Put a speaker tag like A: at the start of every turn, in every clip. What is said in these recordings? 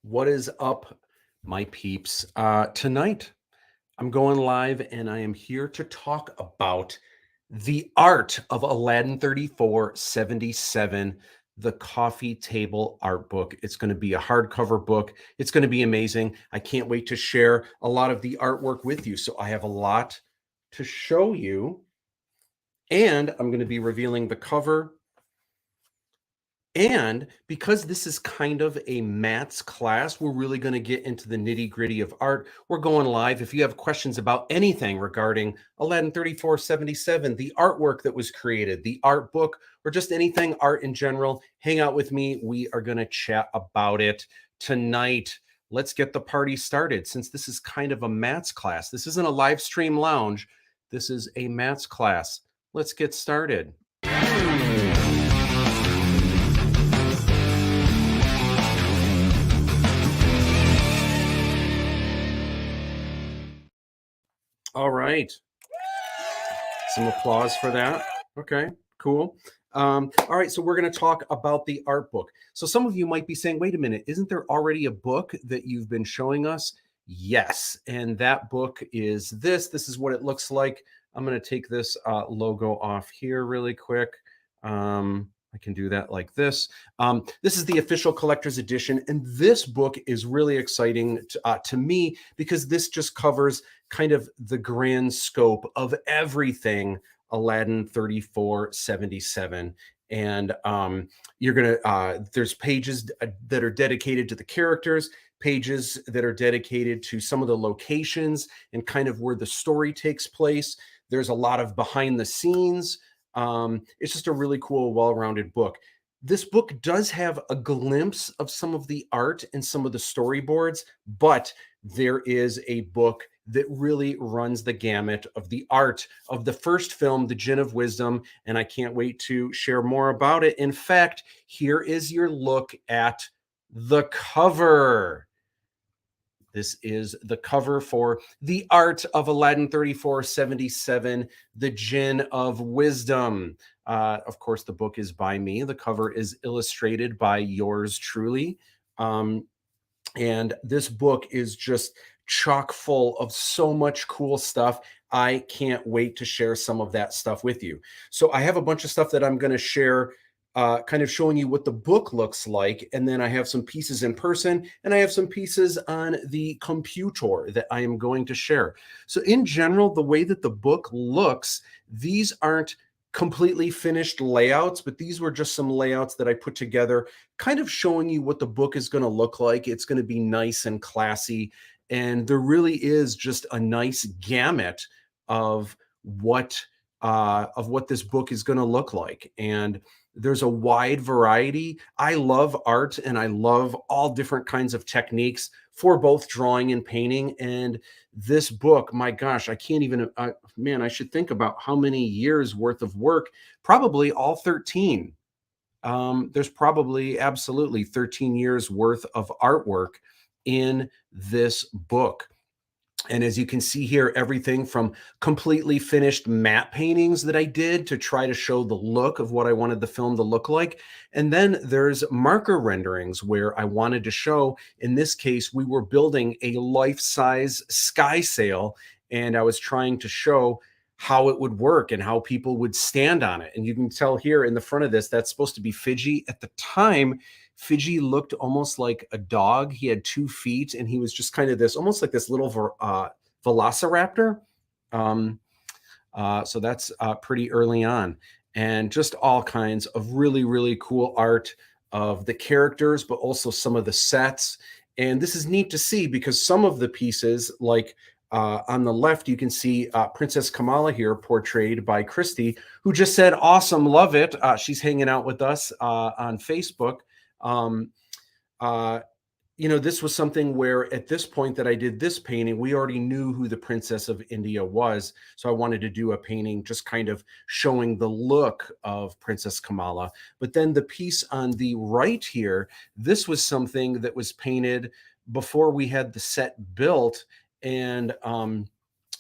A: What is up, my peeps? Tonight, I'm going live and I am here to talk about the art of Aladdin 3477, the coffee table art book. It's going to be a hardcover book. It's going to be amazing. I can't wait to share a lot of the artwork with you. So I have a lot to show you, and I'm going to be revealing the cover. And because this is kind of a Matt's class, we're really going to get into the nitty gritty of art. We're going live. If you have questions about anything regarding Aladdin 3477, the artwork that was created, the art book, or just anything art in general, hang out with me. We are going to chat about it tonight. Let's get the party started. Since this is kind of a Matt's class, this isn't a live stream lounge. This is a Matt's class. Let's get started. All right. Some applause for that. Okay, cool. All right, so we're going to talk about the art book. So some of you might be saying, wait a minute, isn't there already a book that you've been showing us? Yes, and that book is this. This is what it looks like. I'm going to take this logo off here really quick. I can do that like this. This is the official collector's edition, and this book is really exciting to me because this just covers kind of the grand scope of everything Aladdin 3477. And you're gonna there's pages that are dedicated to the characters, pages that are dedicated to some of the locations and kind of where the story takes place. There's a lot of behind the scenes. It's just a really cool, well-rounded book. This book does have a glimpse of some of the art and some of the storyboards, but there is a book that really runs the gamut of the art of the first film, The Jinn of Wisdom, and I can't wait to share more about it. In fact, here is your look at the cover. This is the cover for The Art of Aladdin 3477, The Jinn of Wisdom. Of course, the book is by me. The cover is illustrated by yours truly. And this book is just chock full of so much cool stuff. I can't wait to share some of that stuff with you. So I have a bunch of stuff that I'm going to share, kind of showing you what the book looks like. And then I have some pieces in person and I have some pieces on the computer that I am going to share. So in general, the way that the book looks, these aren't completely finished layouts, but these were just some layouts that I put together, kind of showing you what the book is going to look like. It's going to be nice and classy. And there really is just a nice gamut of what this book is going to look like. And there's a wide variety. I love art and I love all different kinds of techniques for both drawing and painting. And this book, my gosh, I can't even, man, I should think about how many years worth of work, probably all 13. There's probably absolutely 13 years worth of artwork in this book. And as you can see here, everything from completely finished matte paintings that I did to try to show the look of what I wanted the film to look like. And then there's marker renderings where I wanted to show, in this case, we were building a life-size sky sail, and I was trying to show how it would work and how people would stand on it. And you can tell here in the front of this, that's supposed to be Fiji. At the time, Fiji looked almost like a dog. He had 2 feet and he was just kind of this, almost like this little velociraptor. So that's pretty early on. And just all kinds of really, really cool art of the characters, but also some of the sets. And this is neat to see because some of the pieces, like on the left, you can see Princess Kamala here portrayed by Christy, who just said, awesome, love it. She's hanging out with us on Facebook. You know, this was something where at this point that I did this painting, we already knew who the Princess of India was. So I wanted to do a painting just kind of showing the look of Princess Kamala. But then the piece on the right here, this was something that was painted before we had the set built. And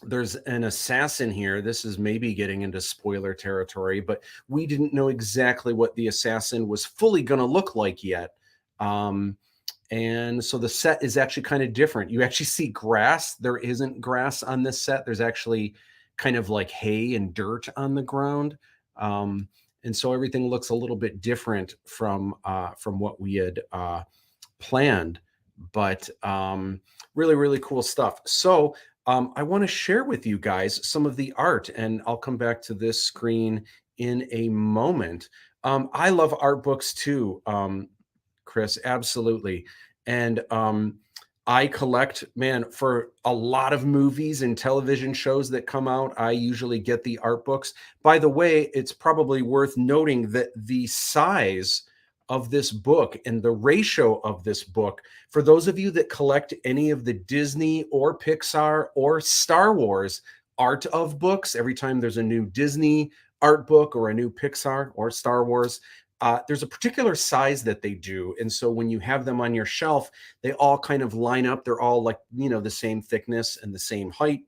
A: there's an assassin here. This is maybe getting into spoiler territory, but we didn't know exactly what the assassin was fully going to look like yet. And so the set is actually kind of different. You actually see grass. There isn't grass on this set. There's actually kind of like hay and dirt on the ground. Um, and so everything looks a little bit different from what we had planned, but really, really cool stuff. So I want to share with you guys some of the art, and I'll come back to this screen in a moment. I love art books too, Chris, absolutely. And I collect, man, for a lot of movies and television shows that come out. I usually get the art books. By the way, it's probably worth noting that the size of this book and the ratio of this book, for those of you that collect any of the Disney or Pixar or Star Wars art of books, every time there's a new Disney art book or a new Pixar or Star Wars, there's a particular size that they do. And so when you have them on your shelf, they all kind of line up. They're all like, the same thickness and the same height.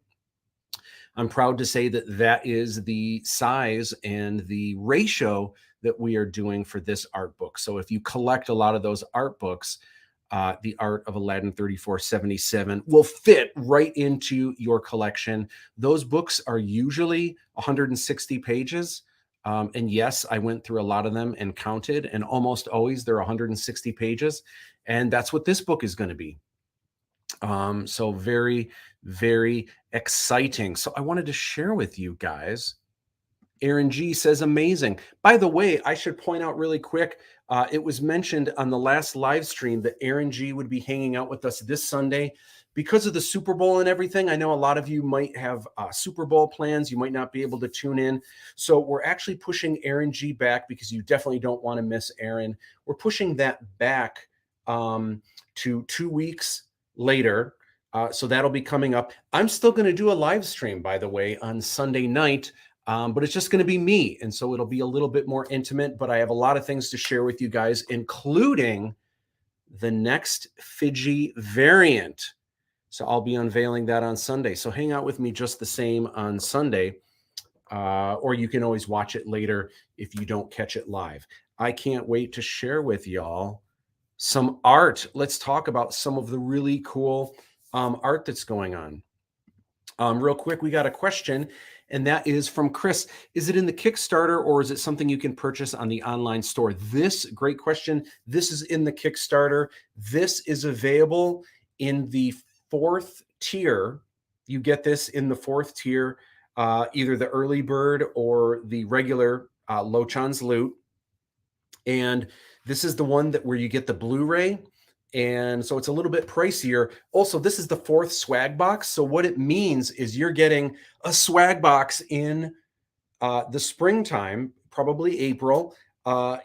A: I'm proud to say that that is the size and the ratio that we are doing for this art book. So if you collect a lot of those art books, the Art of Aladdin 3477 will fit right into your collection. Those books are usually 160 pages. And yes, I went through a lot of them and counted, and almost always they're 160 pages. And that's what this book is going to be. So very, very exciting. So I wanted to share with you guys. Aaron G says, amazing. By the way, I should point out really quick, it was mentioned on the last live stream that Aaron G would be hanging out with us this Sunday. Because of the Super Bowl and everything, I know a lot of you might have Super Bowl plans. You might not be able to tune in. So we're actually pushing Aaron G back because you definitely don't want to miss Aaron. We're pushing that back to 2 weeks later. So that'll be coming up. I'm still going to do a live stream, by the way, on Sunday night. But it's just going to be me. And so it'll be a little bit more intimate, but I have a lot of things to share with you guys, including the next Fiji variant. So I'll be unveiling that on Sunday. So hang out with me just the same on Sunday, or you can always watch it later if you don't catch it live. I can't wait to share with y'all some art. Let's talk about some of the really cool art that's going on. Real quick, we got a question, and that is from Chris. Is it in the Kickstarter or is it something you can purchase on the online store? This, great question. This is in the Kickstarter. This is available in the 4th tier. You get this in the 4th tier, either the early bird or the regular Lochan's Loot. And this is the one where you get the Blu-ray. And so it's a little bit pricier. Also, this is the 4th swag box. So what it means is you're getting a swag box in the springtime, probably April.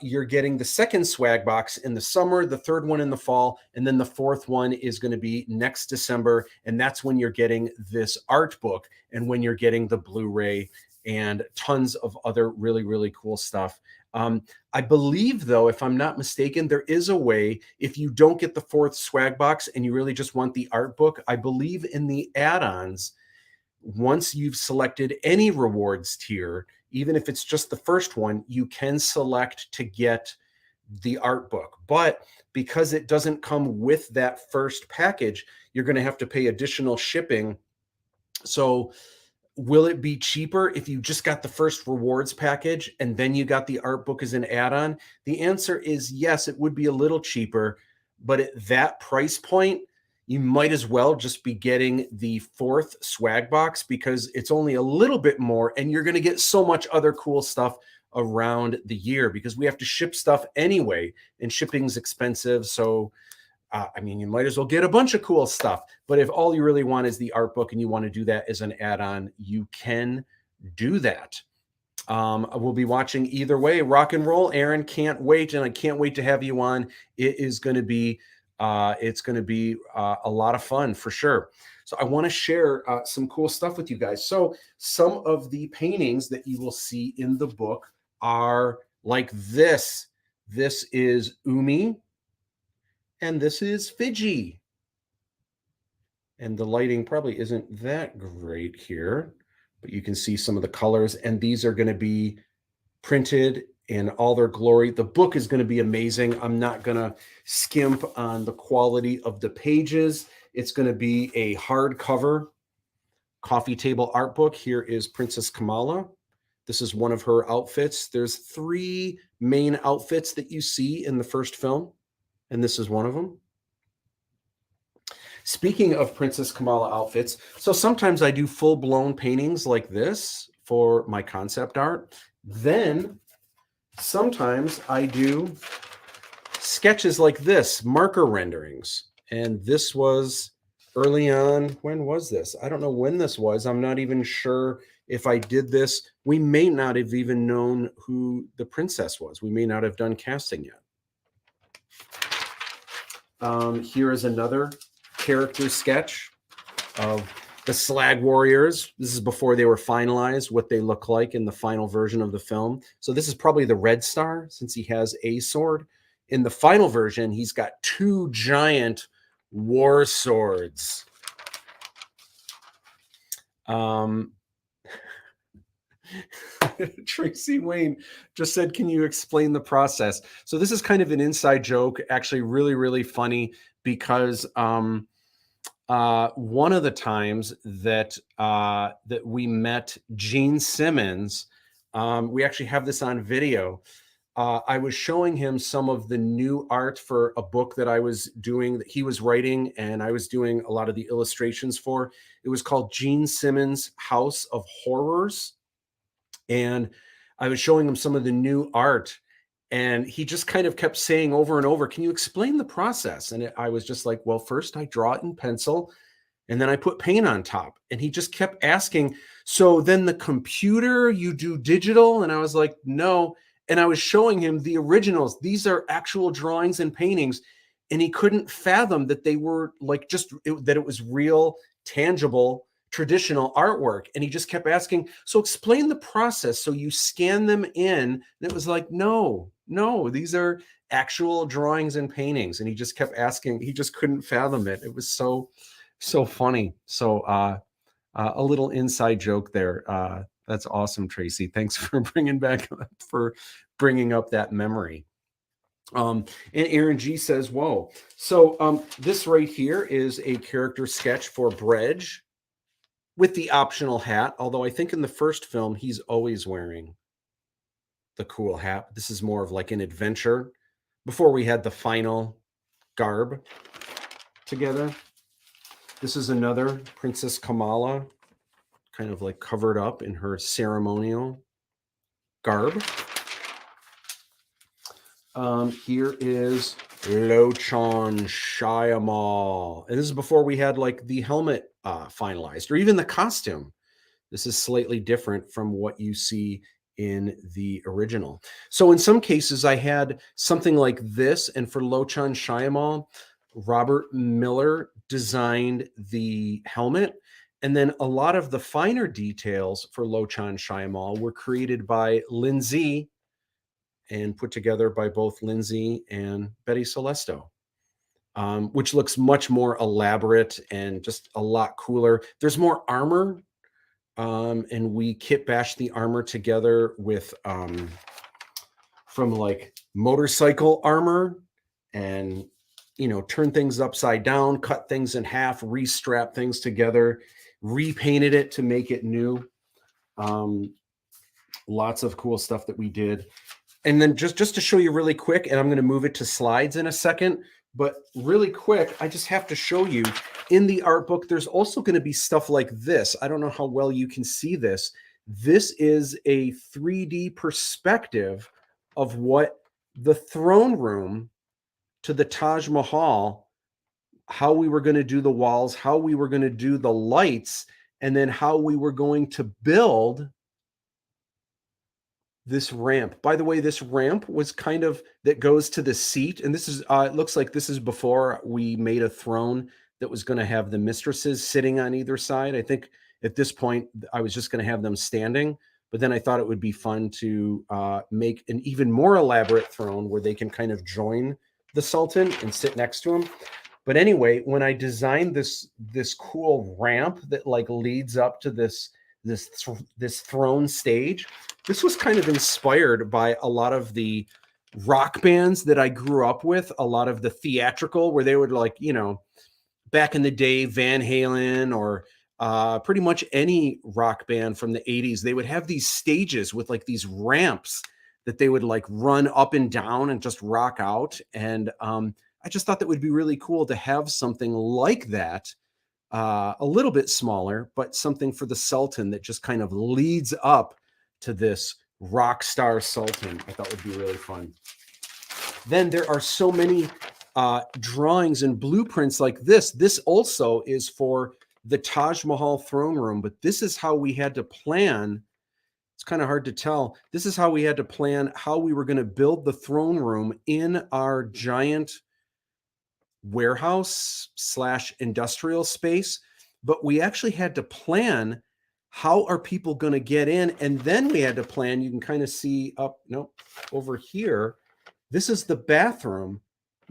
A: You're getting the 2nd swag box in the summer, the 3rd one in the fall, and then the 4th one is going to be next December. And that's when you're getting this art book and when you're getting the Blu-ray and tons of other really, really cool stuff. I believe, though, if I'm not mistaken, there is a way, if you don't get the 4th swag box and you really just want the art book, I believe in the add-ons, once you've selected any rewards tier, even if it's just the first one, you can select to get the art book. But because it doesn't come with that first package, you're going to have to pay additional shipping. So will it be cheaper if you just got the first rewards package and then you got the art book as an add-on? The answer is yes, it would be a little cheaper, but at that price point, you might as well just be getting the 4th swag box because it's only a little bit more and you're going to get so much other cool stuff around the year because we have to ship stuff anyway and shipping's expensive. So I mean, you might as well get a bunch of cool stuff. But if all you really want is the art book and you want to do that as an add-on, you can do that. We'll be watching either way. Rock and roll, Aaron. Can't wait, and I can't wait to have you on. It is going to be, a lot of fun for sure. So I want to share some cool stuff with you guys. So some of the paintings that you will see in the book are like this. This is Umi. And this is Fiji. And the lighting probably isn't that great here, but you can see some of the colors. And these are going to be printed in all their glory. The book is going to be amazing. I'm not going to skimp on the quality of the pages. It's going to be a hardcover coffee table art book. Here is Princess Kamala. This is one of her outfits. There's 3 main outfits that you see in the first film, and this is one of them. Speaking of Princess Kamala outfits, so sometimes I do full-blown paintings like this for my concept art. Then sometimes I do sketches like this, marker renderings. And this was early on. When was this? I don't know when this was. I'm not even sure if I did this. We may not have even known who the princess was. We may not have done casting yet. Here is another character sketch of the Slag Warriors. This is before they were finalized, what they look like in the final version of the film. So this is probably the Red Star, since he has a sword. In the final version, he's got 2 giant war swords. Tracy Wayne just said, can you explain the process? So this is kind of an inside joke, actually really, really funny, because one of the times that that we met Gene Simmons, we actually have this on video. I was showing him some of the new art for a book that I was doing, that he was writing, and I was doing a lot of the illustrations for. It was called Gene Simmons' House of Horrors. And I was showing him some of the new art, and he just kind of kept saying over and over, can you explain the process? And I was just like, well, first I draw it in pencil, and then I put paint on top. And he just kept asking, so then the computer, you do digital? And I was like, no. And I was showing him the originals. These are actual drawings and paintings. And he couldn't fathom that they were like that it was real, tangible, traditional artwork. And he just kept asking, so explain the process. So you scan them in. And it was like, no, these are actual drawings and paintings. And he just kept asking. He just couldn't fathom it. It was so funny. So a little inside joke there. That's awesome, Tracy. Thanks for bringing up that memory. And Aaron G says, whoa. So this right here is a character sketch for Bredge with the optional hat. Although I think in the first film, he's always wearing the cool hat. This is more of like an adventure before we had the final garb together. This is another Princess Kamala, kind of like covered up in her ceremonial garb. Here is Lochan Shyamalan. And this is before we had like the helmet finalized, or even the costume. This is slightly different from what you see in the original. So in some cases, I had something like this. And for Lochan Shyamalan, Robert Miller designed the helmet. And then a lot of the finer details for Lochan Shyamalan were created by Lindsay and put together by both Lindsay and Betty Celesto, which looks much more elaborate and just a lot cooler. There's more armor, and we kit bashed the armor together with from like motorcycle armor, and turn things upside down, cut things in half, restrap things together, repainted it to make it new. Lots of cool stuff that we did. And then just to show you really quick, and I'm going to move it to slides in a second, but really quick, I just have to show you in the art book, there's also going to be stuff like this. I don't know how well you can see this. This is a 3D perspective of what the throne room to the Taj Mahal, how we were going to do the walls, how we were going to do the lights, and then how we were going to build this ramp. By the way, this ramp was kind of that goes to the seat. And this is, it looks like this is before we made a throne that was going to have the mistresses sitting on either side. I think at this point, I was just going to have them standing. But then I thought it would be fun to make an even more elaborate throne where they can kind of join the Sultan and sit next to him. But anyway, when I designed this cool ramp that like leads up to this this throne stage. This was kind of inspired by a lot of the rock bands that I grew up with, a lot of the theatrical where they would like, back in the day, Van Halen or pretty much any rock band from the 80s, they would have these stages with like these ramps that they would like run up and down and just rock out. And I just thought that would be really cool to have something like that, a little bit smaller, but something for the Sultan that just kind of leads up to this rock star Sultan. I thought would be really fun. Then there are so many drawings and blueprints like this. This also is for the Taj Mahal throne room, but this is how we had to plan. It's kind of hard to tell. This is how we had to plan how we were going to build the throne room in our giant warehouse / industrial space. But we actually had to plan how are people going to get in. And then we had to plan, you can kind of see over here. This is the bathroom.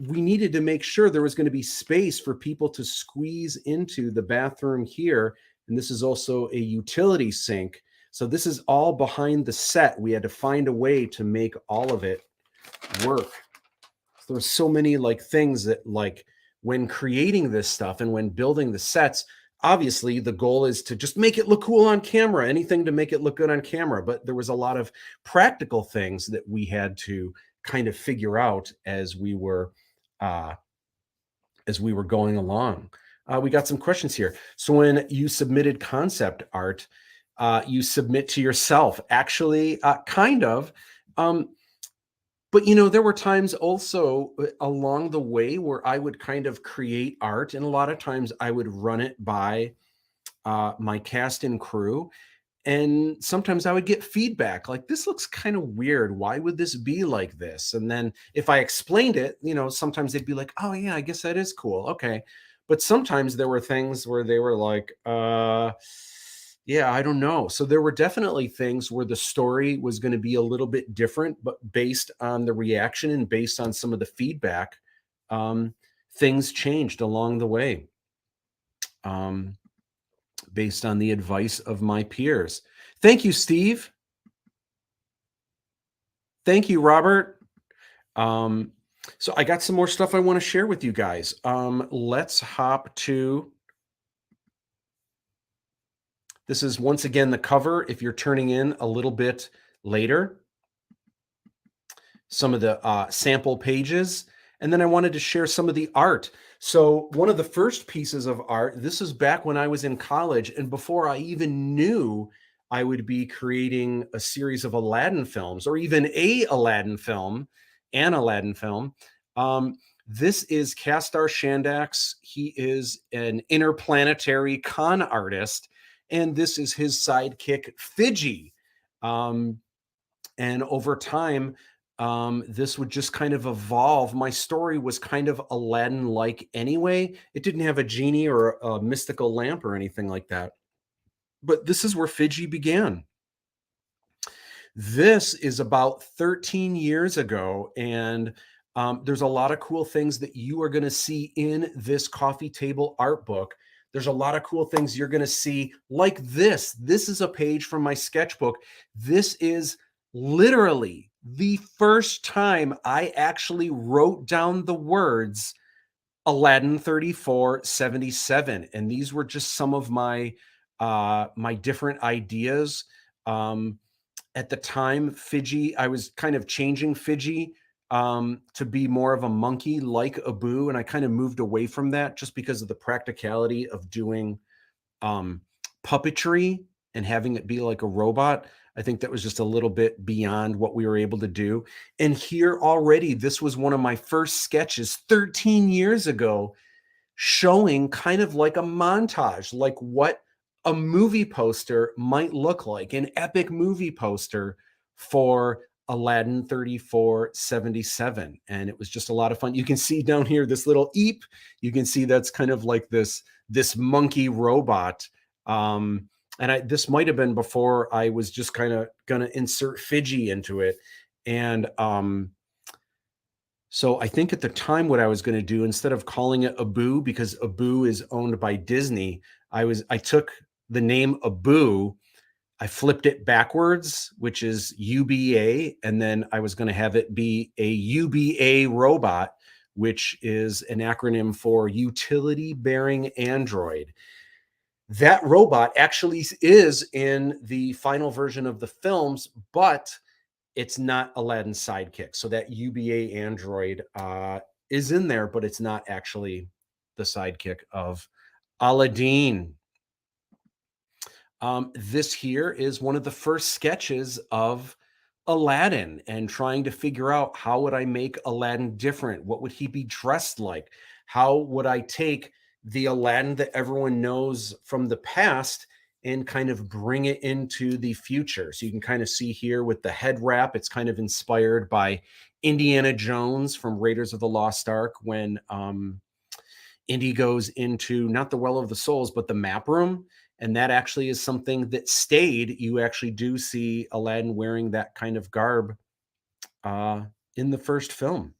A: We needed to make sure there was going to be space for people to squeeze into the bathroom here. And this is also a utility sink. So this is all behind the set. We had to find a way to make all of it work. So there's so many like things that like when creating this stuff and when building the sets, obviously the goal is to just make it look cool on camera, anything to make it look good on camera. But there was a lot of practical things that we had to kind of figure out as we were going along. We got some questions here. So when you submitted concept art, you submit to yourself, actually, kind of. But, there were times also along the way where I would kind of create art. And a lot of times I would run it by my cast and crew. And sometimes I would get feedback like, this looks kind of weird. Why would this be like this? And then if I explained it, sometimes they'd be like, oh, yeah, I guess that is cool. Okay. But sometimes there were things where they were like, yeah, I don't know. So there were definitely things where the story was going to be a little bit different, but based on the reaction and based on some of the feedback, things changed along the way. Based on the advice of my peers. Thank you, Steve. Thank you, Robert. So I got some more stuff I want to share with you guys. Let's hop to, this is once again the cover if you're turning in a little bit later. Some of the sample pages. And then I wanted to share some of the art. So one of the first pieces of art, this is back when I was in college and before I even knew I would be creating a series of Aladdin films or even an Aladdin film. This is Kastar Shandax. He is an interplanetary con artist, and this is his sidekick, Fiji. And over time, this would just kind of evolve. My story was kind of Aladdin-like anyway. It didn't have a genie or a mystical lamp or anything like that. But this is where Fiji began. This is about 13 years ago, and there's a lot of cool things that you are going to see in this coffee table art book. There's a lot of cool things you're going to see like this. This is a page from my sketchbook. This is literally the first time I actually wrote down the words Aladdin 3477. And these were just some of my my different ideas. At the time, Fiji, I was kind of changing Fiji to be more of a monkey like Abu. And I kind of moved away from that just because of the practicality of doing puppetry and having it be like a robot. I think that was just a little bit beyond what we were able to do. And here already, this was one of my first sketches 13 years ago, showing kind of like a montage, like what a movie poster might look like, an epic movie poster for Aladdin 3477. And it was just a lot of fun. You can see down here this little eep. You can see that's kind of like this monkey robot. And this might have been before I was just kind of going to insert Fiji into it. And so I think at the time what I was going to do, instead of calling it Abu, because Abu is owned by Disney, I took the name Abu I flipped it backwards, which is UBA, and then I was going to have it be a UBA robot, which is an acronym for Utility Bearing Android. That robot actually is in the final version of the films, but it's not Aladdin's sidekick. So that UBA android is in there, but it's not actually the sidekick of Aladdin. This here is one of the first sketches of Aladdin and trying to figure out how would I make Aladdin different? What would he be dressed like? How would I take the Aladdin that everyone knows from the past and kind of bring it into the future? So you can kind of see here with the head wrap, it's kind of inspired by Indiana Jones from Raiders of the Lost Ark when Indy goes into not the Well of the Souls, but the map room. And that actually is something that stayed. You actually do see Aladdin wearing that kind of garb in the first film.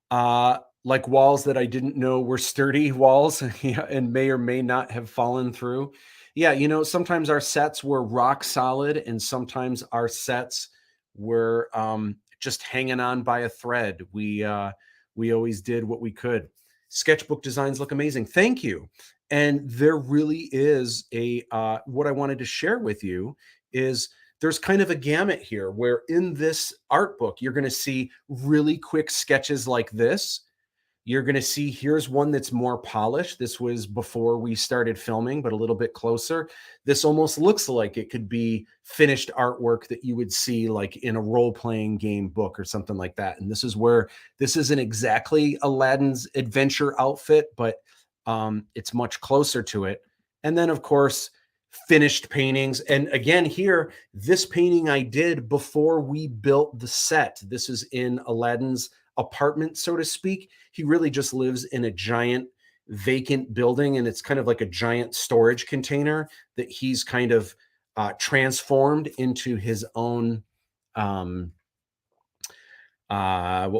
A: Like walls that I didn't know were sturdy walls and may or may not have fallen through. Yeah, you know, sometimes our sets were rock solid and sometimes our sets were just hanging on by a thread. We always did what we could. Sketchbook designs look amazing. Thank you. And there really is a what I wanted to share with you is there's kind of a gamut here where in this art book, you're going to see really quick sketches like this. You're going to see here's one that's more polished. This was before we started filming, but a little bit closer. This almost looks like it could be finished artwork that you would see like in a role-playing game book or something like that. And this is where this isn't exactly Aladdin's adventure outfit, but it's much closer to it. And then, of course, finished paintings. And again, here, this painting I did before we built the set. This is in Aladdin's apartment, so to speak. He really just lives in a giant vacant building, and it's kind of like a giant storage container that he's kind of transformed into his own what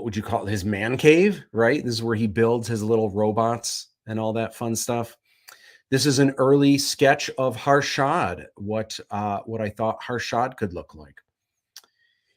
A: would you call it? His man cave, right? This is where he builds his little robots and all that fun stuff. This is an early sketch of Harshad, what I thought Harshad could look like.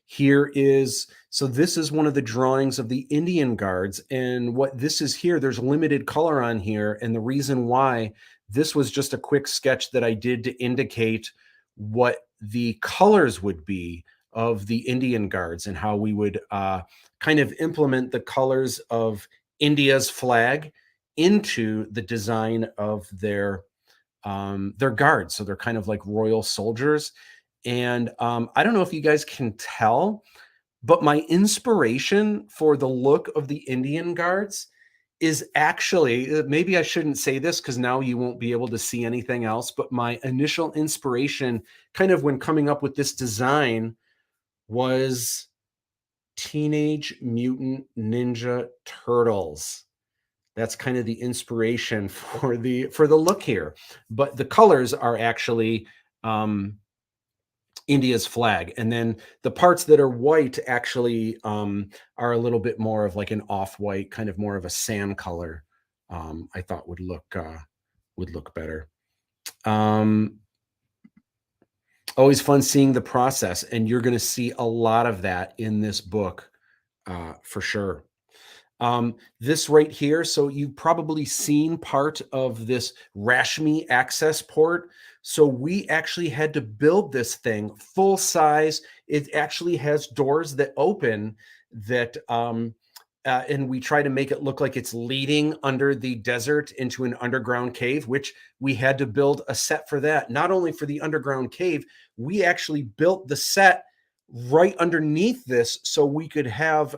A: Here is, so this is one of the drawings of the Indian guards. And what this is here, there's limited color on here. And the reason why, this was just a quick sketch that I did to indicate what the colors would be of the Indian guards and how we would kind of implement the colors of India's flag into the design of their guards. So they're kind of like royal soldiers. And I don't know if you guys can tell, but my inspiration for the look of the Indian guards is actually, maybe I shouldn't say this because now you won't be able to see anything else, but my initial inspiration kind of when coming up with this design was Teenage Mutant Ninja Turtles. That's kind of the inspiration for the look here. But the colors are actually India's flag. And then the parts that are white actually are a little bit more of like an off-white, kind of more of a sand color. I thought would look better. Always fun seeing the process, and you're going to see a lot of that in this book for sure. This right here, so you've probably seen part of this Rashmi access port. So we actually had to build this thing full size. It actually has doors that open that, and we try to make it look like it's leading under the desert into an underground cave, which we had to build a set for that. Not only for the underground cave, we actually built the set right underneath this so we could have,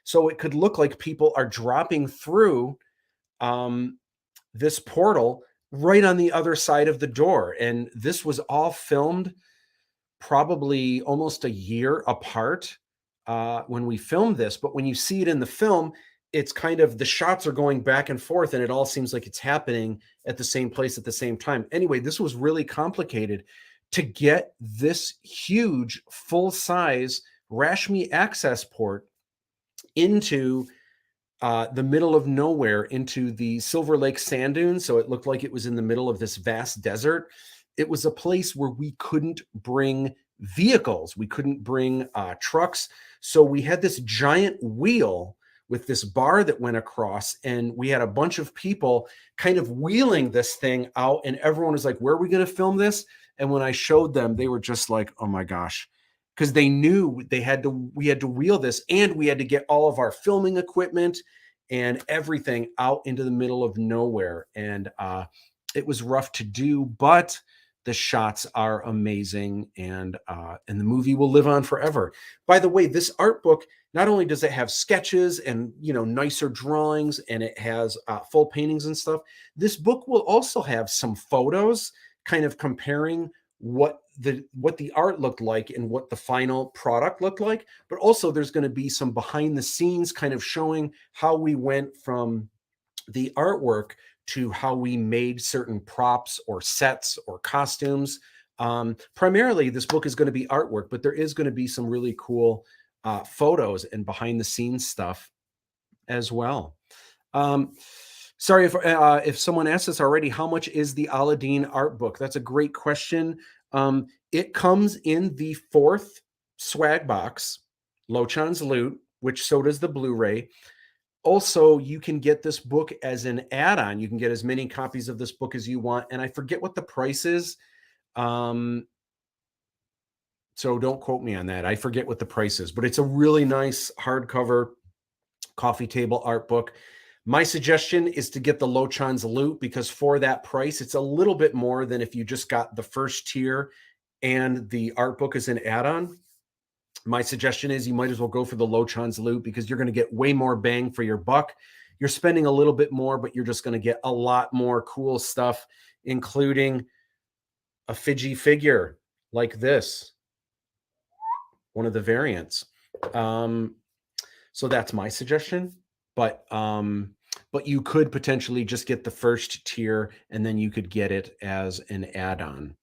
A: so it could look like people are dropping through this portal right on the other side of the door. And this was all filmed probably almost a year apart when we filmed this. But when you see it in the film, it's kind of the shots are going back and forth and it all seems like it's happening at the same place at the same time. Anyway, this was really complicated to get this huge full-size Rashmi access port into the middle of nowhere, into the Silver Lake sand dunes. So it looked like it was in the middle of this vast desert. it was a place where we couldn't bring vehicles. We couldn't bring trucks. So we had this giant wheel with this bar that went across, and we had a bunch of people kind of wheeling this thing out, and everyone was like, where are we going to film this? And when I showed them, they were just like, oh my gosh, because they knew we had to wheel this, and we had to get all of our filming equipment and everything out into the middle of nowhere. And it was rough to do, but the shots are amazing, and the movie will live on forever. By the way, this art book, not only does it have sketches and nicer drawings, and it has full paintings and stuff, this book will also have some photos kind of comparing what the art looked like and what the final product looked like. But also there's going to be some behind the scenes kind of showing how we went from the artwork to how we made certain props or sets or costumes. Primarily, this book is going to be artwork, but there is going to be some really cool photos and behind the scenes stuff as well. Sorry if someone asked us already, how much is the Aladdin art book? That's a great question. It comes in the 4th swag box, Lochan's Loot, which so does the Blu-ray. Also, you can get this book as an add-on. You can get as many copies of this book as you want. And I forget what the price is. So don't quote me on that. I forget what the price is, but it's a really nice hardcover coffee table art book. My suggestion is to get the Lochan's Loot, because for that price, it's a little bit more than if you just got the first tier and the art book as an add-on. My suggestion is you might as well go for the Lochan's Loot, because you're going to get way more bang for your buck. You're spending a little bit more, but you're just going to get a lot more cool stuff, including a Fiji figure like this, one of the variants. So that's my suggestion. But you could potentially just get the first tier, and then you could get it as an add-on.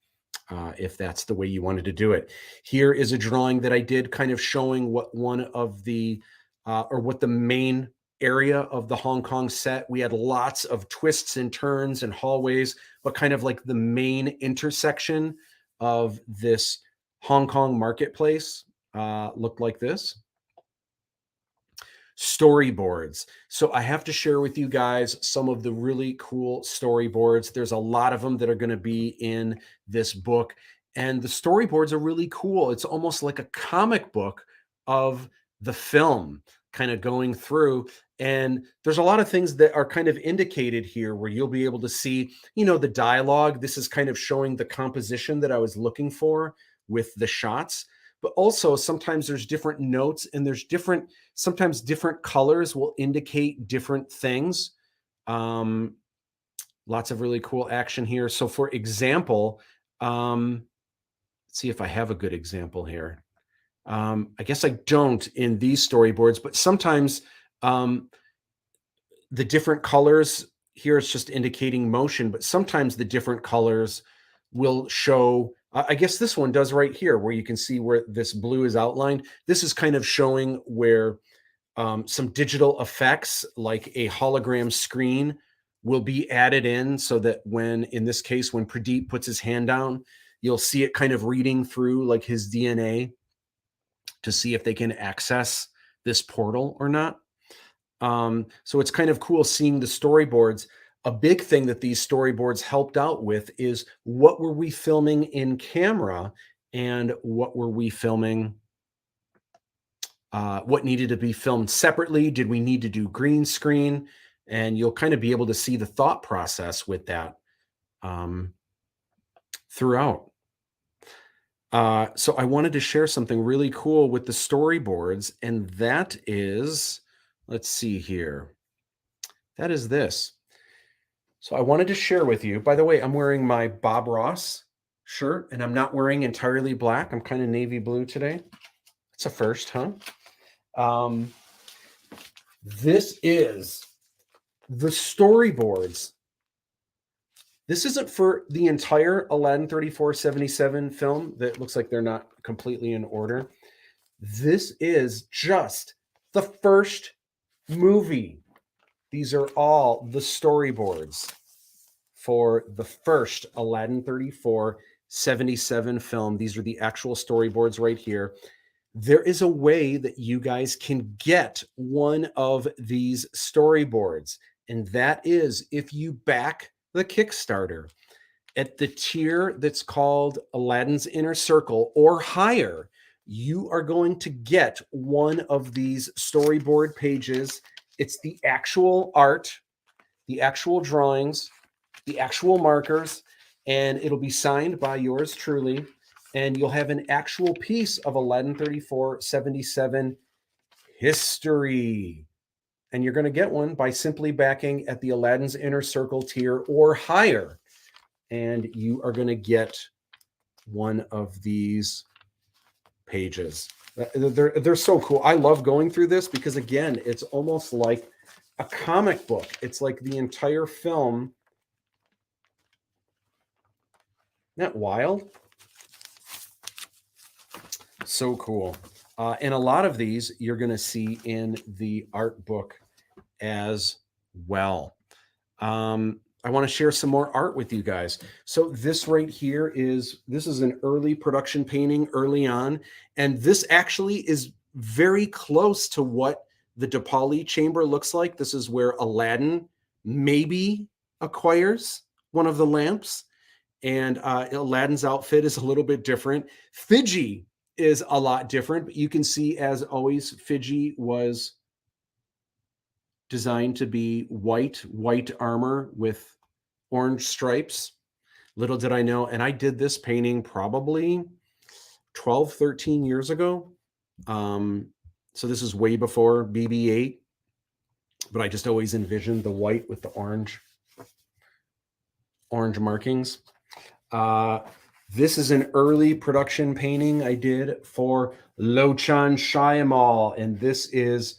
A: If that's the way you wanted to do it. Here is a drawing that I did, kind of showing what one of the, or what the main area of the Hong Kong set. We had lots of twists and turns and hallways, but kind of like the main intersection of this Hong Kong marketplace looked like this. Storyboards. So I have to share with you guys some of the really cool storyboards. There's a lot of them that are going to be in this book, and the storyboards are really cool. It's almost like a comic book of the film kind of going through. And there's a lot of things that are kind of indicated here where you'll be able to see, the dialogue. This is kind of showing the composition that I was looking for with the shots. But also sometimes there's different notes, and there's sometimes different colors will indicate different things. Lots of really cool action here. So for example, let's see if I have a good example here. I guess I don't in these storyboards, but sometimes the different colors here is just indicating motion, but sometimes the different colors will show, I guess this one does right here, where you can see where this blue is outlined. This is kind of showing where some digital effects like a hologram screen will be added in, so that in this case, when Pradeep puts his hand down, you'll see it kind of reading through like his DNA to see if they can access this portal or not. So it's kind of cool seeing the storyboards. A big thing that these storyboards helped out with is what were we filming in camera, and what were we filming, what needed to be filmed separately. Did we need to do green screen? And you'll kind of be able to see the thought process with that throughout. So I wanted to share something really cool with the storyboards, and that is, let's see here. That is this. So I wanted to share with you, by the way, I'm wearing my Bob Ross shirt, and I'm not wearing entirely black. I'm kind of navy blue today. It's a first, huh? This is the storyboards. This isn't for the entire Aladdin 3477 film that looks like they're not completely in order. This is just the first movie. These are all the storyboards for the first Aladdin 3477 film. These are the actual storyboards right here. There is a way that you guys can get one of these storyboards, and that is if you back the Kickstarter at the tier that's called Aladdin's Inner Circle or higher, you are going to get one of these storyboard pages. It's the actual art, the actual drawings, the actual markers, and it'll be signed by yours truly. And you'll have an actual piece of Aladdin 3477 history. And you're going to get one by simply backing at the Aladdin's Inner Circle tier or higher. And you are going to get one of these pages. They're so cool. I love going through this because, again, it's almost like a comic book. It's like the entire film. Isn't that wild? So cool. And a lot of these you're going to see in the art book as well. I want to share some more art with you guys. So this right here this is an early production painting early on. And this actually is very close to what the DePauli chamber looks like. This is where Aladdin maybe acquires one of the lamps. And Aladdin's outfit is a little bit different. Fiji is a lot different, but you can see, as always, Fiji was designed to be white armor with orange stripes. Little did I know, and I did this painting probably 12, 13 years ago. So this is way before BB-8, but I just always envisioned the white with the orange markings. This is an early production painting I did for Lochan Shyamalan, and this is,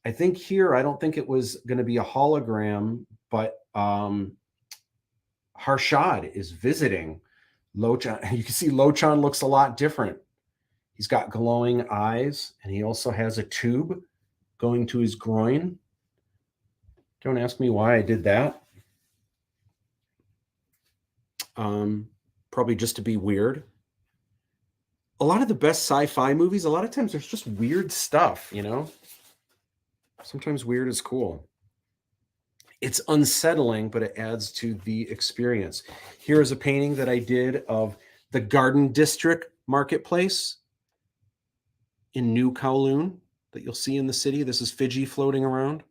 A: I think here, I don't think it was going to be a hologram, but Harshad is visiting Lochan. You can see Lochan looks a lot different. He's got glowing eyes, and he also has a tube going to his groin. Don't ask me why I did that. Probably just to be weird. A lot of the best sci-fi movies, a lot of times there's just weird stuff, you know? Sometimes weird is cool. It's unsettling, but it adds to the experience. Here is a painting that I did of the Garden District Marketplace in New Kowloon that you'll see in the city. This is Fiji floating around.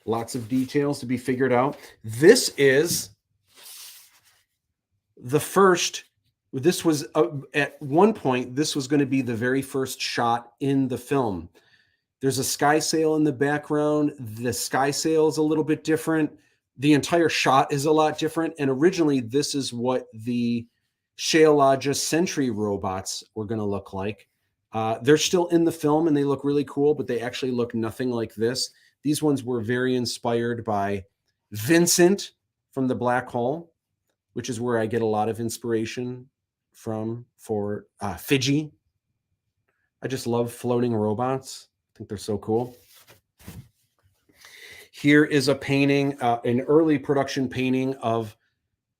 A: Lots of details to be figured out. This is the first. This was at one point, this was going to be the very first shot in the film. There's a sky sail in the background. The sky sail is a little bit different. The entire shot is a lot different. And originally, this is what the Shaylaja Sentry robots were going to look like. They're still in the film and they look really cool, but they actually look nothing like this. These ones were very inspired by Vincent from The Black Hole, which is where I get a lot of inspiration from for Fiji. I just love floating robots. I think they're so cool. Here is a painting, an early production painting of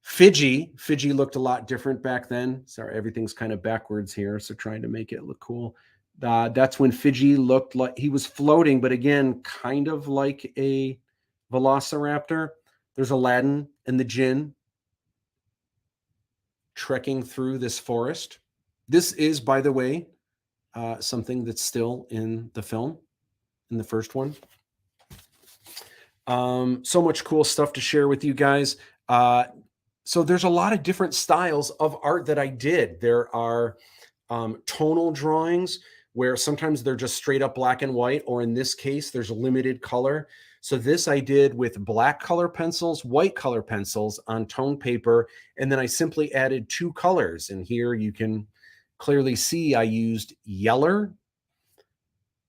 A: Fiji. Fiji looked a lot different back then. Sorry, everything's kind of backwards here, so trying to make it look cool. That's when Fiji looked like he was floating, but again, kind of like a velociraptor. There's Aladdin and the Jinn trekking through this forest. This is, by the way, something that's still in the film, in the first one. So much cool stuff to share with you guys. So there's a lot of different styles of art that I did. There are tonal drawings where sometimes they're just straight up black and white, or in this case, there's a limited color. So this I did with black color pencils, white color pencils on tone paper, and then I simply added 2 colors. And here you can clearly see I used yellow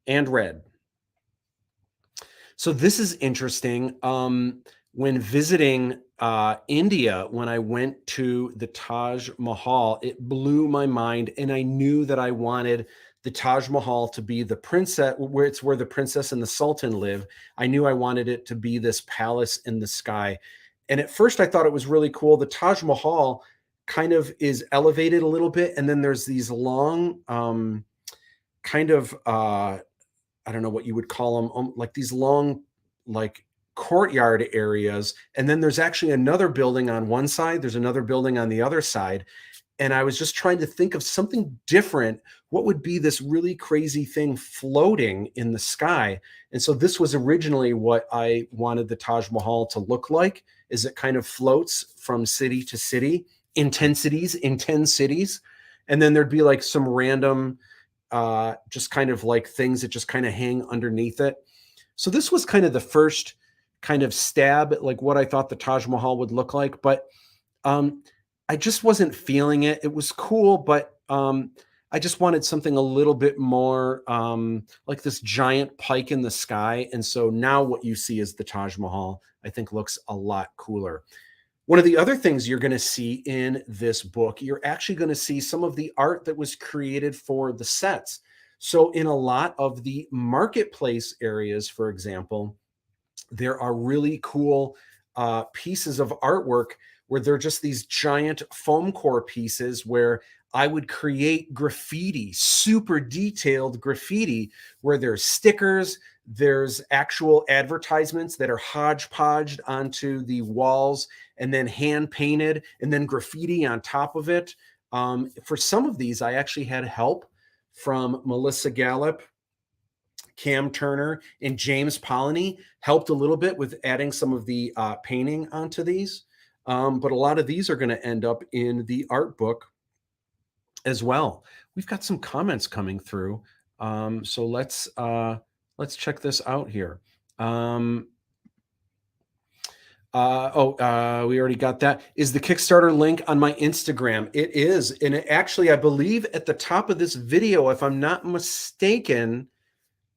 A: and red. So this is interesting. When visiting India, when I went to the Taj Mahal, it blew my mind, and I knew that I wanted the Taj Mahal to be the princess, where it's where the princess and the sultan live. I knew I wanted it to be this palace in the sky. And at first I thought it was really cool. The Taj Mahal kind of is elevated a little bit, and then there's these long kind of I don't know what you would call them, like these long, like courtyard areas. And then there's actually another building on one side, there's another building on the other side. And I was just trying to think of something different. What would be this really crazy thing floating in the sky? And so this was originally what I wanted the Taj Mahal to look like, is it kind of floats from city to city in 10 cities, And then there'd be like some random just kind of like things that just kind of hang underneath it. So this was kind of the first kind of stab at like what I thought the Taj Mahal would look like, but I just wasn't feeling it. It was cool, but I just wanted something a little bit more like this giant pike in the sky. And so now what you see is the Taj Mahal, I think looks a lot cooler. One of the other things you're going to see in this book, you're actually going to see some of the art that was created for the sets. So in a lot of the marketplace areas, for example, there are really cool pieces of artwork where they're just these giant foam core pieces where I would create graffiti, super detailed graffiti, where there's stickers, there's actual advertisements that are hodgepodged onto the walls and then hand painted and then graffiti on top of it. For some of these, I actually had help from Melissa Gallup, Cam Turner, and James Polleny helped a little bit with adding some of the painting onto these. But a lot of these are going to end up in the art book as well. We've got some comments coming through. So let's check this out here. We already got that. Is the Kickstarter link on my Instagram? It is. And it actually, I believe at the top of this video, if I'm not mistaken,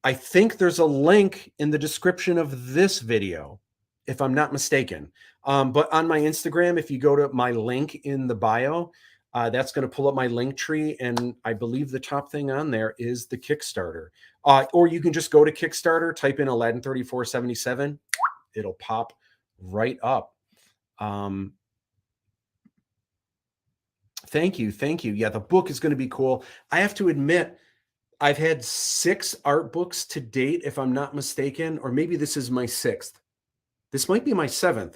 A: I think there's a link in the description of this video, if I'm not mistaken. But on my Instagram, if you go to my link in the bio, that's going to pull up my link tree. And I believe the top thing on there is the Kickstarter. Or you can just go to Kickstarter, type in Aladdin 3477. It'll pop right up. Thank you. Yeah, the book is going to be cool. I have to admit, I've had 6 art books to date, if I'm not mistaken, or maybe this is my 6th. This might be my 7th.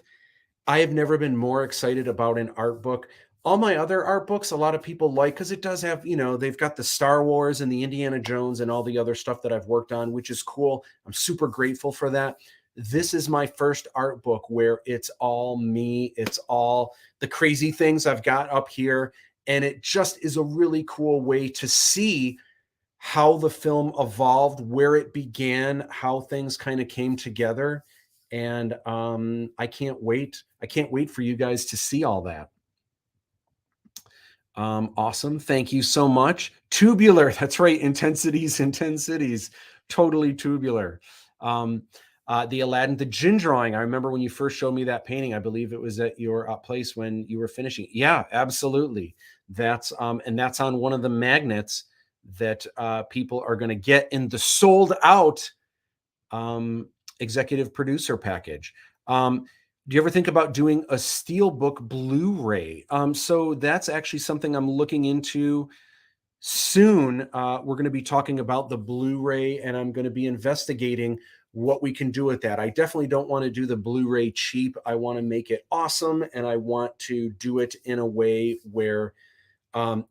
A: I have never been more excited about an art book. All my other art books, a lot of people like, because it does have, they've got the Star Wars and the Indiana Jones and all the other stuff that I've worked on, which is cool. I'm super grateful for that. This is my first art book where it's all me. It's all the crazy things I've got up here. And it just is a really cool way to see how the film evolved, where it began, how things kind of came together. And I can't wait. I can't wait for you guys to see all that. Awesome. Thank you so much. Tubular. That's right. Intensities in 10 cities. Totally tubular. The Aladdin, the Jinn drawing. I remember when you first showed me that painting, I believe it was at your place when you were finishing. Yeah, absolutely. That's and that's on one of the magnets that people are going to get in the sold out executive producer package. Do you ever think about doing a Steelbook Blu-ray? So that's actually something I'm looking into soon. We're going to be talking about the Blu-ray, and I'm going to be investigating what we can do with that. I definitely don't want to do the Blu-ray cheap. I want to make it awesome, and I want to do it in a way where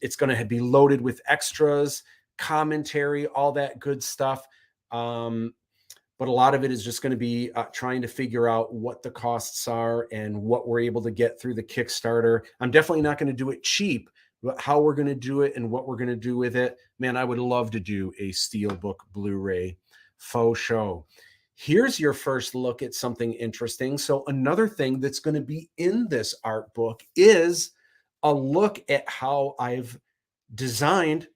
A: it's going to be loaded with extras, commentary, all that good stuff. But a lot of it is just going to be trying to figure out what the costs are and what we're able to get through the Kickstarter. I'm definitely not going to do it cheap, but how we're going to do it and what we're going to do with it. Man, I would love to do a Steelbook Blu-ray faux show. Here's your first look at something interesting. So another thing that's going to be in this art book is a look at how I've designed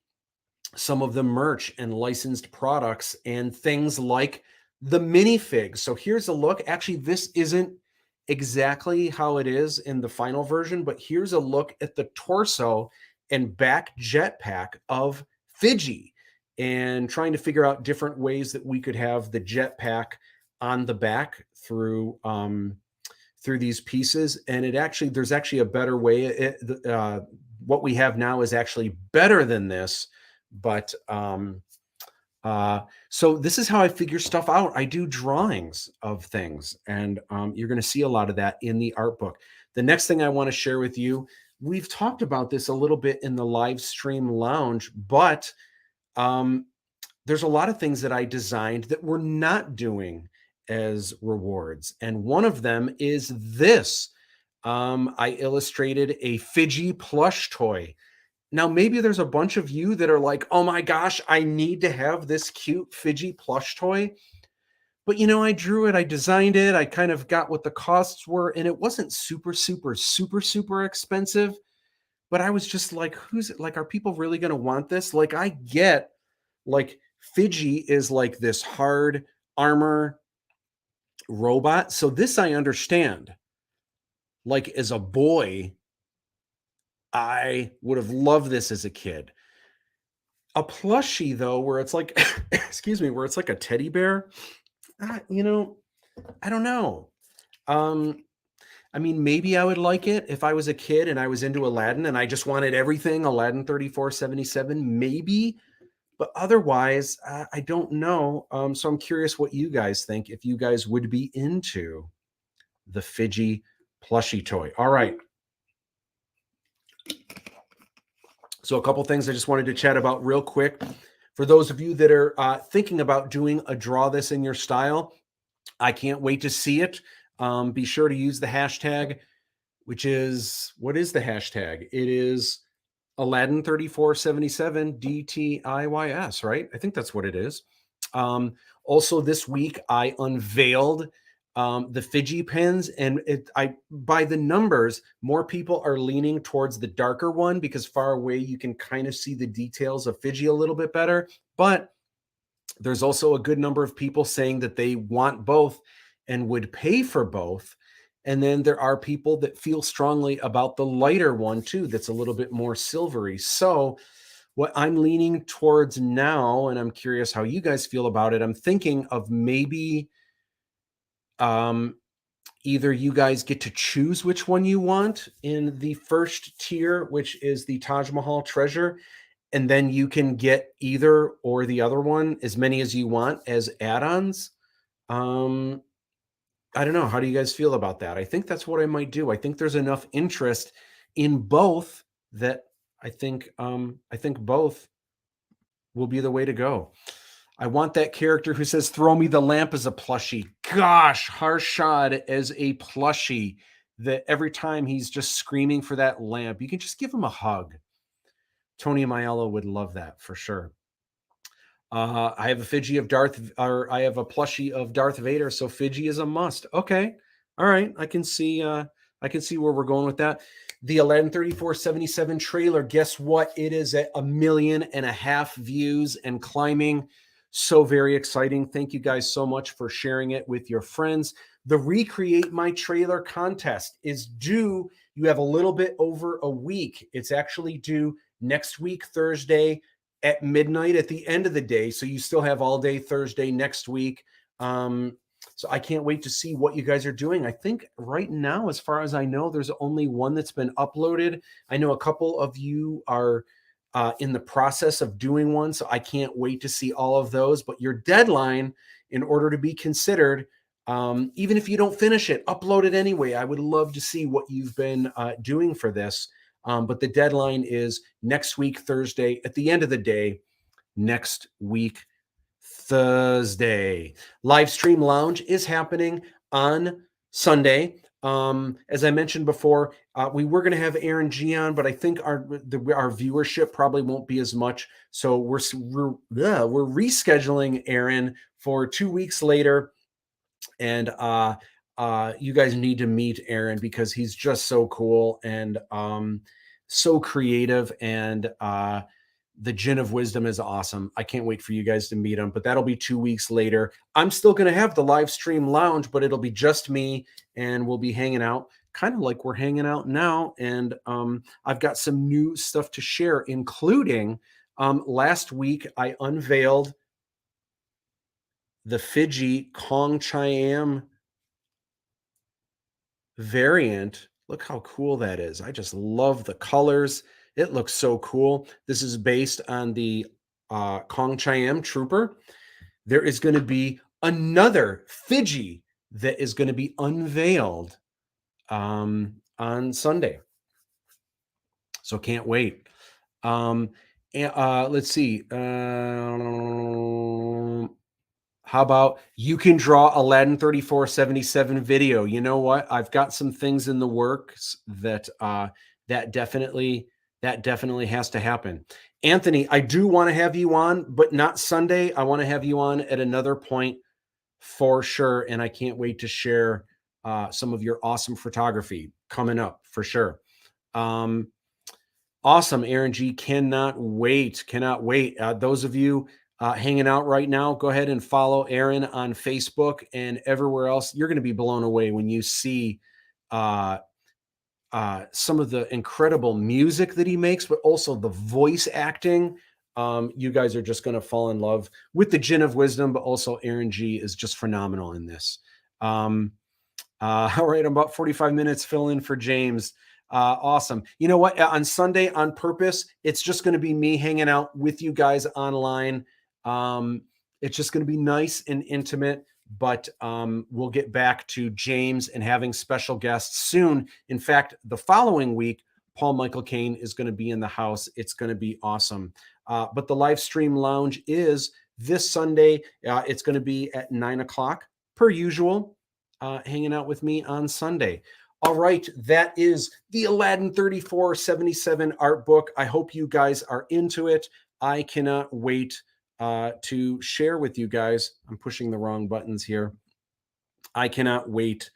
A: some of the merch and licensed products and things like the minifigs. So here's a look. Actually, this isn't exactly how it is in the final version, but here's a look at the torso and back jetpack of Fiji. and trying to figure out different ways that we could have the jetpack on the back through these pieces. And there's actually a better way. What we have now is actually better than this, but so this is how I figure stuff out. I do drawings of things, and you're going to see a lot of that in the art book. The next thing I want to share with you, we've talked about this a little bit in the live stream lounge, but there's a lot of things that I designed that we're not doing as rewards. And one of them is this. I illustrated a Fidgy plush toy. Now, maybe there's a bunch of you that are like, oh my gosh, I need to have this cute Fidgy plush toy. But I drew it, I designed it, I kind of got what the costs were, and it wasn't super, super, super, super expensive. But I was just like, are people really going to want this? Like, I get, like, Fidgy is like this hard armor robot. So this I understand. Like, as a boy, I would have loved this as a kid. A plushie, though, where it's like, excuse me, where it's like a teddy bear, I don't know. I mean, maybe I would like it if I was a kid and I was into Aladdin and I just wanted everything Aladdin 3477, maybe. But otherwise, I don't know. So I'm curious what you guys think, if you guys would be into the Fidgy plushie toy. All right. So a couple things I just wanted to chat about real quick. For those of you that are thinking about doing a draw this in your style, I can't wait to see it. Be sure to use the hashtag, which is, what is the hashtag? It is Aladdin 3477 DTIYS, right? I think that's what it is. Also this week, I unveiled the Fidgy pens, and by the numbers, more people are leaning towards the darker one because far away you can kind of see the details of Fidgy a little bit better. But there's also a good number of people saying that they want both and would pay for both. And then there are people that feel strongly about the lighter one too, that's a little bit more silvery. So what I'm leaning towards now, and I'm curious how you guys feel about it, I'm thinking of maybe either you guys get to choose which one you want in the first tier, which is the Taj Mahal treasure, and then you can get either or the other one, as many as you want, as add-ons. I don't know. How do you guys feel about that? I think that's what I might do. I think there's enough interest in both that I think both will be the way to go. I want that character who says, throw me the lamp as a plushie. Gosh, Harshad as a plushie, that every time he's just screaming for that lamp, you can just give him a hug. Tony Maiello would love that for sure. I have a Fidgy of I have a plushie of Darth Vader, so Fidgy is a must. Okay. All right. I can see where we're going with that. The Aladdin 3477 trailer, guess what? It is at 1.5 million views and climbing. So very exciting. Thank you guys so much for sharing it with your friends. The Recreate My Trailer contest is due. You have a little bit over a week. It's actually due next week, Thursday at midnight at the end of the day. So you still have all day Thursday next week. So I can't wait to see what you guys are doing. I think right now, as far as I know, there's only one that's been uploaded. I know a couple of you are in the process of doing one, so I can't wait to see all of those. But your deadline, in order to be considered, even if you don't finish it, upload it anyway. I would love to see what you've been doing for this. But the deadline is next week, Thursday, at the end of the day, next week, Thursday. Live Stream Lounge is happening on Sunday. As I mentioned before, we were going to have Aaron G on, but I think our viewership probably won't be as much. So we're rescheduling Aaron for 2 weeks later. And you guys need to meet Aaron because he's just so cool and so creative, and the Jinn of Wisdom is awesome. I can't wait for you guys to meet him, but that'll be 2 weeks later. I'm still going to have the live stream lounge, but it'll be just me, and we'll be hanging out kind of like we're hanging out now. And I've got some new stuff to share, including Last week, I unveiled the Fiji Kong Chiam variant. Look how cool that is. I just love the colors. It looks so cool. This is based on the Kong Chiam Trooper. There is going to be another Fiji that is going to be unveiled on Sunday. So can't wait. Let's see. How about you can draw Aladdin 3477 video? You know what? I've got some things in the works that that definitely has to happen. Anthony, I do want to have you on, but not Sunday. I want to have you on at another point for sure, and I can't wait to share some of your awesome photography coming up for sure. Awesome, Aaron G. Cannot wait. Those of you hanging out right now, go ahead and follow Aaron on Facebook and everywhere else. You're going to be blown away when you see some of the incredible music that he makes, but also the voice acting. You guys are just going to fall in love with the Jinn of Wisdom, but also Aaron G. is just phenomenal in this. All right, I'm about 45 minutes fill in for James. Awesome. You know what? On Sunday, on purpose, it's just going to be me hanging out with you guys online. It's just going to be nice and intimate, but we'll get back to James and having special guests soon. In fact, the following week, Paul Michael Caine is going to be in the house. It's going to be awesome. But the live stream lounge is this Sunday. It's going to be at 9 o'clock per usual, hanging out with me on Sunday. All right, that is the Aladdin 3477 art book. I hope you guys are into it. I cannot wait to share with you guys. I'm pushing the wrong buttons here. I cannot wait.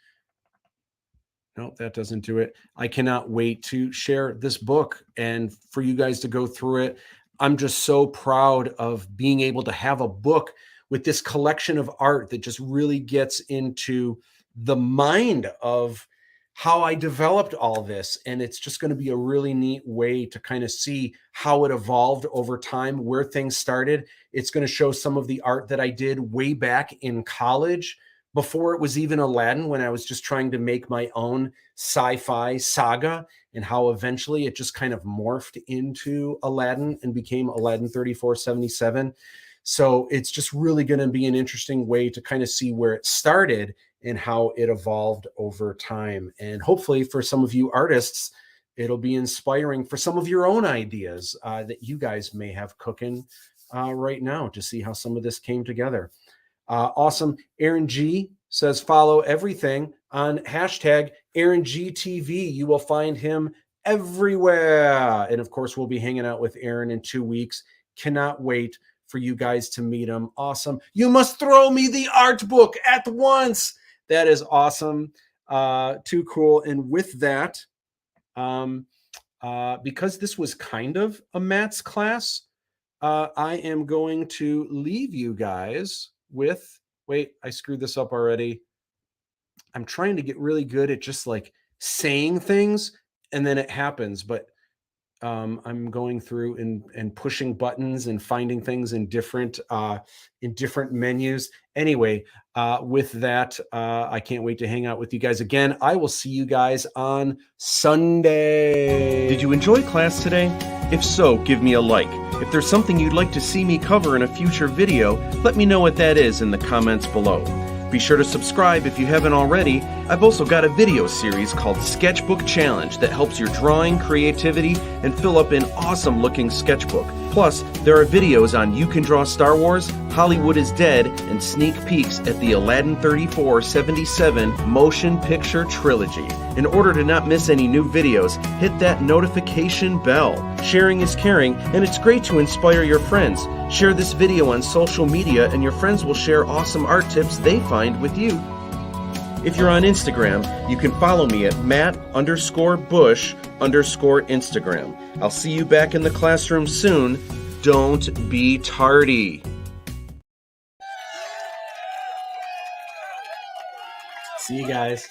A: No, that doesn't do it. I cannot wait to share this book and for you guys to go through it. I'm just so proud of being able to have a book with this collection of art that just really gets into the mind of how I developed all this. And it's just going to be a really neat way to kind of see how it evolved over time, where things started. It's going to show some of the art that I did way back in college before it was even Aladdin, when I was just trying to make my own sci-fi saga, and how eventually it just kind of morphed into Aladdin and became Aladdin 3477. So it's just really going to be an interesting way to kind of see where it started and how it evolved over time. And hopefully for some of you artists, it'll be inspiring for some of your own ideas that you guys may have cooking right now to see how some of this came together. Awesome. Aaron G says, follow everything on hashtag Aaron G TV. You will find him everywhere. And of course, we'll be hanging out with Aaron in 2 weeks. Cannot wait for you guys to meet him. Awesome. You must throw me the art book at once. That is awesome. Too cool. And with that, because this was kind of a Matt's class, I am going to leave you guys with, wait, I screwed this up already. I'm trying to get really good at just like saying things and then it happens, but I'm going through and pushing buttons and finding things in different menus. Anyway, with that, I can't wait to hang out with you guys again. I will see you guys on Sunday. Did you enjoy class today? If so, give me a like. If there's something you'd like to see me cover in a future video, let me know what that is in the comments below. Be sure to subscribe if you haven't already. I've also got a video series called Sketchbook Challenge that helps your drawing, creativity, and fill up an awesome looking sketchbook. Plus, there are videos on You Can Draw Star Wars, Hollywood is Dead, and sneak peeks at the Aladdin 3477 Motion Picture Trilogy. In order to not miss any new videos, hit that notification bell. Sharing is caring, and it's great to inspire your friends. Share this video on social media and your friends will share awesome art tips they find with you. If you're on Instagram, you can follow me at Matt_Bush_Instagram. I'll see you back in the classroom soon. Don't be tardy. See you guys.